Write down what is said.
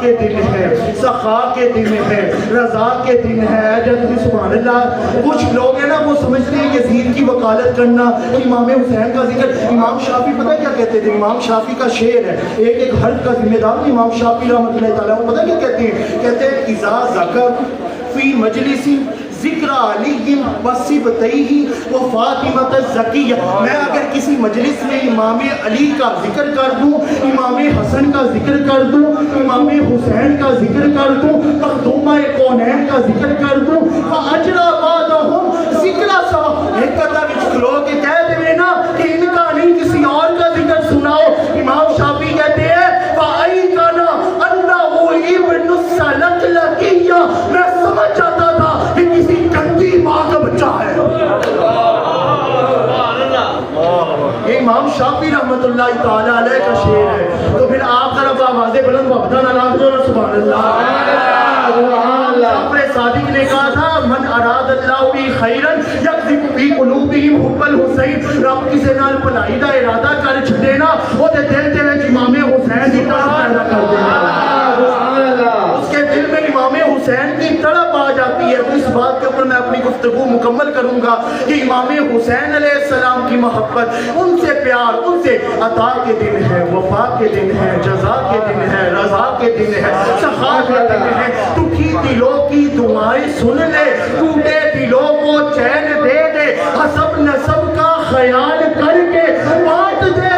کے دن ہے، سخا کے دن ہے، رضا کے دن ہے۔ جب سبحان اللہ کچھ لوگ ہیں نا وہ سمجھتے ہیں یزید کی وکالت کرنا، امام حسین کا ذکر۔ امام شافعی پتہ کیا کہتے تھے؟ امام شافعی کا شعر ہے، ایک ایک حرف کا ذمہ دار امام شافعی رحمۃ اللہ تعالیٰ وہ پتہ کیا کہتے ہیں؟ کہتے ہیں اذا ذکر فی مجلس ذکر علی و صبتیہ و فاطمۃ الزکیہ، میں اگر کسی مجلس میں امام علی کا ذکر کر دوں، امام حسن کا ذکر کر دوں، امام حسین کا ذکر کر دوں، مخدومہ کونین کا ذکر کر دوں، فاجرا بعدہم ذکر سوا، ایک کتا وچ کھلو کے کہہ دے نا کہ ان کا نہیں کسی اور کا ذکر سناؤ۔ امام شافعی کہتے ہیں فَأَيْقَنَ أَنَّهُ ابْنُ السَّلَقْلَقِيَّ، میں سمجھ جاتا تھا کہ کسی گندی ماں کا بچہ ہے۔ یہ امام شافعی رحمۃ اللہ تعالیٰ علیہ کا شعر ہے۔ تو پھر آپ ذرا آوازیں بلند وحدہ ناراض دو سبحان اللہ۔ جعفر صادق نے کہا تھا من اراد اللہ بی خیرن یقذف فی قلوبہم حب الحسین، رب کسی نال بھلائی دا ارادہ کر چھڈے نا او دے دل دے وچ امام حسین دی طرف پیدا کر دینا، اس کے دل میں امام حسین کی تڑپ آ جاتی ہے۔ تو اس بات کے اوپر میں اپنی گفتگو مکمل کروں گا کہ امام حسین علیہ السلام کی محبت، ان سے پیار، ان سے عطا کے دن ہے، وفا کے دن ہے، جزا کے دن ہے، رضا کے دن ہے، سخا کے دن ہے۔ دکھی دلوں کی دعائیں سن لے، ٹوٹے دلوں کو چین دے دے، حسب نسب کا خیال کر کے بانٹ دے